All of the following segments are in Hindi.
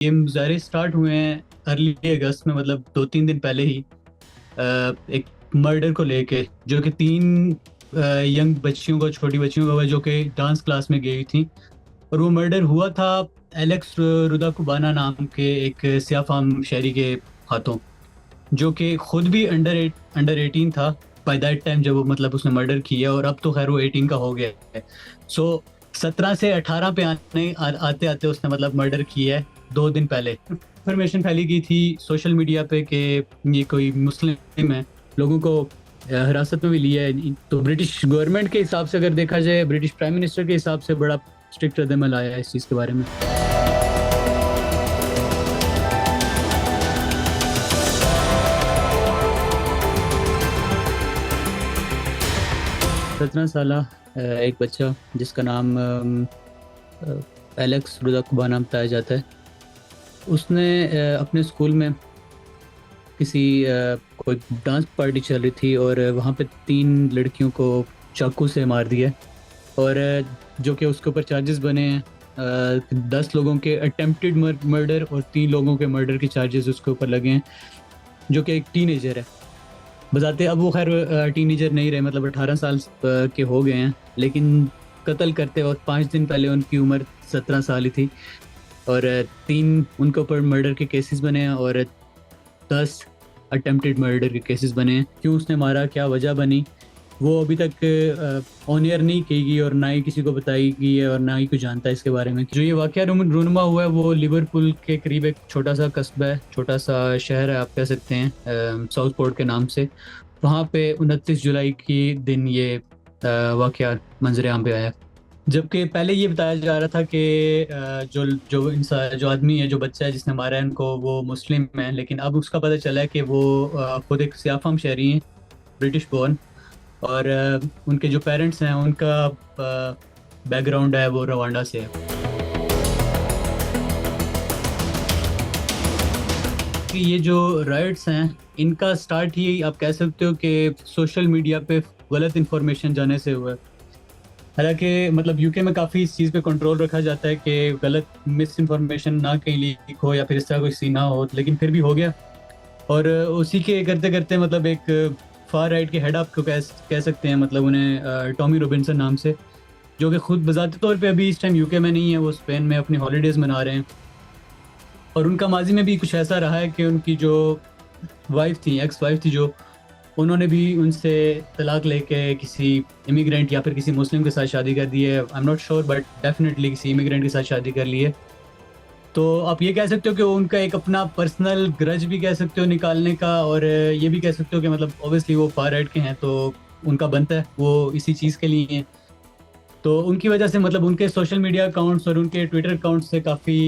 ये मुजाहरे स्टार्ट हुए हैं अर्ली अगस्त में, मतलब 2-3 दिन पहले ही। एक मर्डर को लेके, जो कि तीन यंग बच्चियों को, छोटी बच्चियों को, जो कि डांस क्लास में गई थी। और वो मर्डर हुआ था एलेक्स रुदा कुबाना नाम के एक सियाफाम शहरी के हाथों, जो कि खुद भी अंडर 18 था बाय दैट टाइम जब वो, मतलब उसने मर्डर किया। और अब तो खैर वो 18 का हो गया है। सो 17 से 18 पे आते आते उसने मतलब मर्डर किया है 2 दिन पहले। इंफॉर्मेशन फैली गई थी सोशल मीडिया पे कि ये कोई मुस्लिम है, लोगों को हिरासत में भी लिया है। तो ब्रिटिश गवर्नमेंट के हिसाब से अगर देखा जाए, ब्रिटिश प्राइम मिनिस्टर के हिसाब से बड़ा स्ट्रिक्ट रद्दमल आया है इस चीज़ के बारे में। 17 साल एक बच्चा जिसका नाम एलेक्स रुदा कुबाना बताया जाता है, उसने अपने स्कूल में किसी कोई डांस पार्टी चल रही थी और वहाँ पे 3 लड़कियों को चाकू से मार दिया। और जो कि उसके ऊपर चार्जेस बने हैं। 10 लोगों के अटेम्प्टेड मर्डर और 3 लोगों के मर्डर के चार्जेस उसके ऊपर लगे हैं, जो कि एक टीनेजर है। बजाते अब वो खैर टीनेजर नहीं रहे, मतलब 18 साल के हो गए हैं, लेकिन कत्ल करते वक्त 5 दिन पहले उनकी उम्र 17 साल ही थी। और 3 उनके ऊपर मर्डर के केसेस बने हैं और 10 अटेम्प्टेड मर्डर के केसेस बने हैं। क्यों उसने मारा, क्या वजह बनी, वो अभी तक ऑन एयर नहीं की गई और ना ही किसी को बताई गई है और ना ही कोई जानता है इसके बारे में। जो ये वाकया रूनुमा हुआ है वो लिवरपूल के करीब एक छोटा सा कस्बा है, छोटा सा शहर है आप कह सकते हैं, साउथ पोर्ट के नाम से। वहाँ पे 29 जुलाई की दिन ये वाकया मंजरे आम पे आया। जबकि पहले ये बताया जा रहा था कि जो जो इंसान, जो आदमी है, जो बच्चा है जिसने मारा है उनको, वो मुस्लिम है। लेकिन अब उसका पता चला है कि वो खुद एक सियाफाम शहरी हैं, ब्रिटिश बोर्न। और उनके जो पेरेंट्स हैं उनका बैकग्राउंड है वो रवांडा से है। कि ये जो राइट्स हैं इनका स्टार्ट ही आप कह सकते हो कि सोशल मीडिया पे गलत इंफॉर्मेशन जाने से हुआ है। हालांकि मतलब यूके में काफ़ी इस चीज़ पे कंट्रोल रखा जाता है कि गलत मिस इन्फॉर्मेशन ना कहीं लीक हो या फिर इस तरह कोई सीन ना हो, लेकिन फिर भी हो गया। और उसी के करते करते मतलब एक फार राइट के हेड आपको कह सकते हैं, मतलब उन्हें टॉमी रॉबिन्सन नाम से, जो कि खुद बजाते तौर पे अभी इस टाइम यूके में नहीं है, वो स्पेन में अपनी हॉलीडेज़ मना रहे हैं। और उनका माजी में भी कुछ ऐसा रहा है कि उनकी जो वाइफ थी, एक्स वाइफ थी, जो उन्होंने भी उनसे तलाक लेके किसी इमिग्रेंट या फिर किसी मुस्लिम के साथ शादी कर दी है। I am not sure but definitely किसी इमिग्रेंट के साथ शादी कर ली है। तो आप ये कह सकते हो कि वो उनका एक अपना पर्सनल ग्रज भी कह सकते हो निकालने का, और ये भी कह सकते हो कि मतलब ऑब्वियसली वो फार राइट के हैं तो उनका बनता है वो इसी चीज़ के लिए हैं। तो उनकी वजह से मतलब उनके सोशल मीडिया अकाउंट्स और उनके ट्विटर अकाउंट्स से काफ़ी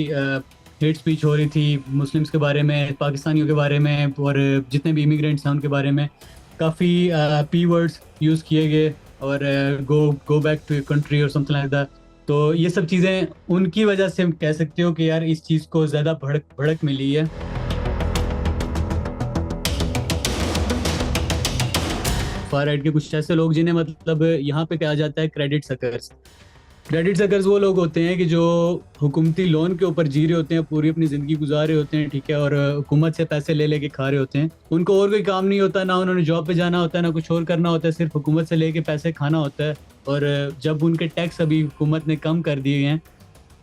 हेट स्पीच हो रही थी मुस्लिम्स के बारे में, पाकिस्तानियों के बारे में, और जितने भी इमिग्रेंट्स हैं उनके बारे में काफ़ी पी वर्ड्स यूज़ किए गए, और go go back to your country और समथिंग लाइक दैट। तो ये सब चीज़ें उनकी वजह से हम कह सकते हो कि यार इस चीज़ को ज़्यादा भड़क भड़क मिली है। फार राइट के कुछ ऐसे लोग जिन्हें मतलब यहाँ पे कहा जाता है क्रेडिट सकर्स। क्रेडिट सकर्स वो लोग होते हैं कि जो हुकूमती लोन के ऊपर जी रहे होते हैं, पूरी अपनी ज़िंदगी गुजार रहे होते हैं, ठीक है, और हुकूमत से पैसे ले लेके खा रहे होते हैं। उनको और कोई काम नहीं होता, ना उन्होंने जॉब पे जाना होता है, ना कुछ और करना होता है, सिर्फ हुकूमत से लेके पैसे खाना होता है। और जब उनके टैक्स अभी हुकूमत ने कम कर दिए हैं,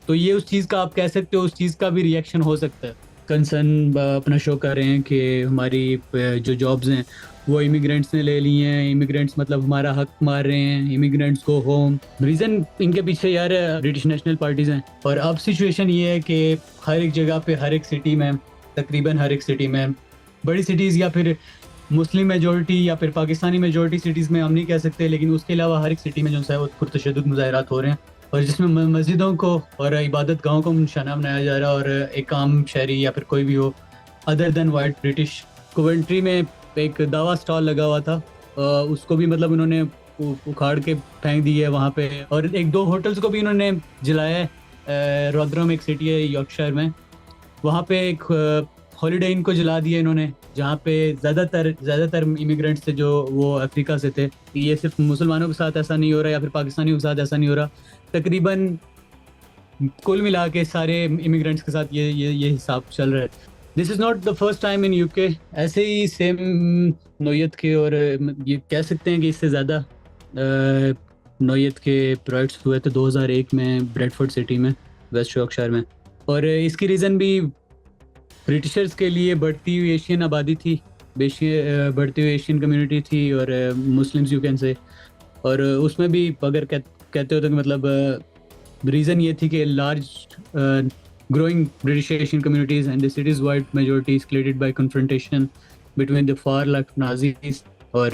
तो ये उस चीज़ का आप कह सकते हो, उस चीज़ का भी रिएक्शन हो सकता है। कंसर्न अपना शो कर रहे हैं कि हमारी जो जॉब्स हैं वो इमिग्रेंट्स ने ले ली हैं, इमिग्रेंट्स मतलब हमारा हक मार रहे हैं, इमिग्रेंट्स को होम। रीज़न इनके पीछे यार ब्रिटिश नेशनल पार्टीज़ हैं। और अब सिचुएशन ये है कि हर एक जगह पे, हर एक सिटी में, तकरीबन हर एक सिटी में, बड़ी सिटीज़ या फिर मुस्लिम मेजोरिटी या फिर पाकिस्तानी मेजोरिटी सिटीज़ में हम नहीं कह सकते, लेकिन उसके अलावा हर एक सिटी में जो है वो पुरतशद्दुद मुज़ाहरात हो रहे हैं, और जिसमें मस्जिदों को और इबादत गाहों को निशाना बनाया जा रहा है। और एक आम शहरी या फिर कोई भी हो other than white British, Coventry में एक दावा स्टॉल लगा हुआ था, उसको भी मतलब उन्होंने उखाड़ के फेंक दी है वहाँ पे। और एक दो होटल्स को भी इन्होंने जलाया है। रोदरम एक सिटी है यॉर्कशायर में, वहाँ पे एक हॉलीडे इन को जला दिया इन्होंने, जहाँ पे ज़्यादातर इमिग्रेंट्स थे जो वो अफ्रीका से थे। ये सिर्फ मुसलमानों के साथ ऐसा नहीं हो रहा या फिर पाकिस्तानियों के साथ ऐसा नहीं हो रहा, तकरीबन कुल मिला के सारे इमिग्रेंट्स के साथ ये हिसाब चल रहा है। This is not the first time in UK. ऐसे ही सेम नोयत के और ये कह सकते हैं कि इससे ज़्यादा नोयत के प्रोजेक्ट्स हुए थे 2001 में ब्रेडफोर्ड सिटी में, वेस्ट यॉर्कशायर में। और इसकी रीज़न भी ब्रिटिशर्स के लिए बढ़ती हुई एशियन आबादी थी, बढ़ती हुई एशियन कम्युनिटी थी और मुस्लिम्स यू कैन से। और उसमें भी अगर कहते हो तो मतलब रीज़न ये थी कि large growing British Asian communities and the city's wide majority is created by confrontation between the far left Nazis or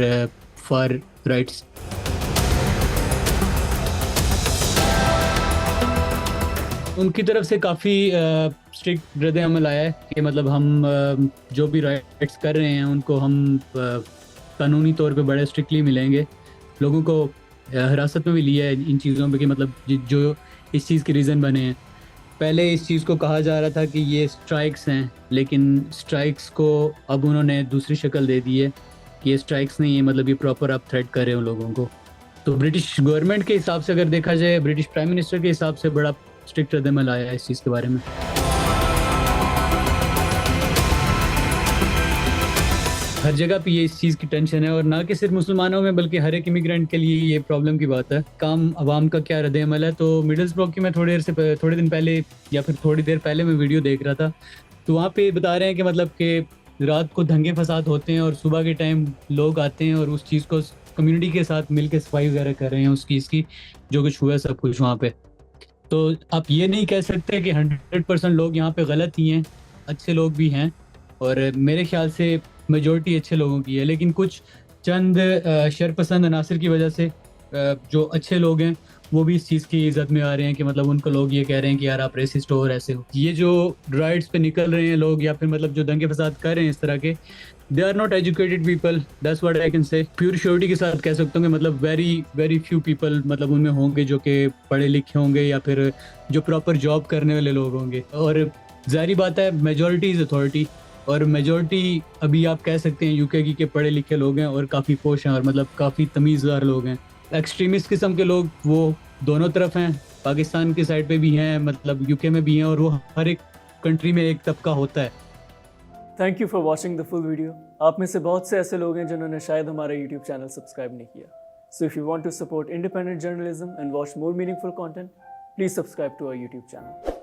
far rights. उनकी तरफ से काफ़ी स्ट्रिक्ट रद्द अमल आया है कि मतलब हम जो भी राइट्स कर रहे हैं उनको हम कानूनी तौर पे बड़े स्ट्रिक्टली मिलेंगे। लोगों को हिरासत में भी लिया है इन चीज़ों पे कि मतलब जो इस चीज़ के रीज़न बने हैं। पहले इस चीज़ को कहा जा रहा था कि ये स्ट्राइक्स हैं, लेकिन स्ट्राइक्स को अब उन्होंने दूसरी शक्ल दे दी है कि ये स्ट्राइक्स नहीं है, मतलब ये प्रॉपर आप थ्रेट कर रहे हो लोगों को। तो ब्रिटिश गवर्नमेंट के हिसाब से अगर देखा जाए, ब्रिटिश प्राइम मिनिस्टर के हिसाब से बड़ा स्ट्रिक्ट रद्दअमल आया है इस चीज़ के बारे में। हर जगह पे ये इस चीज़ की टेंशन है और ना कि सिर्फ मुसलमानों में बल्कि हर एक इमिग्रेंट के लिए ये प्रॉब्लम की बात है। काम अवाम का क्या रद्द-ए-अमल है। तो मिडलसब्रो की मैं थोड़े दिन पहले या फिर थोड़ी देर पहले मैं वीडियो देख रहा था, तो वहाँ पे बता रहे हैं कि मतलब कि रात को दंगे फसाद होते हैं और सुबह के टाइम लोग आते हैं और उस चीज़ को कम्युनिटी के साथ मिल के सफाई वगैरह कर रहे हैं उस चीज़ की, जो कुछ हुआ सब कुछ वहाँ पे। तो आप ये नहीं कह सकते कि 100% लोग यहाँ पे गलत ही हैं, अच्छे लोग भी हैं और मेरे ख्याल से मेजॉरिटी अच्छे लोगों की है। लेकिन कुछ चंद शरपसंद अनासर की वजह से जो अच्छे लोग हैं वो भी इस चीज़ की इज्जत में आ रहे हैं कि मतलब उनको लोग ये कह रहे हैं कि यार आप रेसिस्ट हो और ऐसे हो। ये जो राइट्स पे निकल रहे हैं लोग या फिर मतलब जो दंगे फसाद कर रहे हैं इस तरह के, they are not educated people, that's what I can say. Pure surety के साथ कह सकता हूँ कि मतलब वेरी फ्यू पीपल मतलब उनमें होंगे जो कि पढ़े लिखे होंगे या फिर जो प्रॉपर जॉब करने वाले लोग होंगे। और जाहिर बात है मेजॉरिटी इज़ अथॉरिटी, और मेजॉरिटी अभी आप कह सकते हैं यूके की के पढ़े लिखे लोग हैं और काफ़ी पोश हैं और मतलब काफ़ी तमीज़दार लोग हैं। एक्सट्रीमिस्ट किस्म के लोग वो दोनों तरफ हैं, पाकिस्तान की साइड पे भी हैं, मतलब यूके में भी हैं, और वो हर एक कंट्री में एक तबका होता है। Thank you for watching the full video. आप में से बहुत से ऐसे लोग हैं जिन्होंने शायद हमारा यूट्यूब चैनल सब्सक्राइब नहीं किया। So if you want to support independent journalism and watch more meaningful content, please subscribe to our YouTube channel.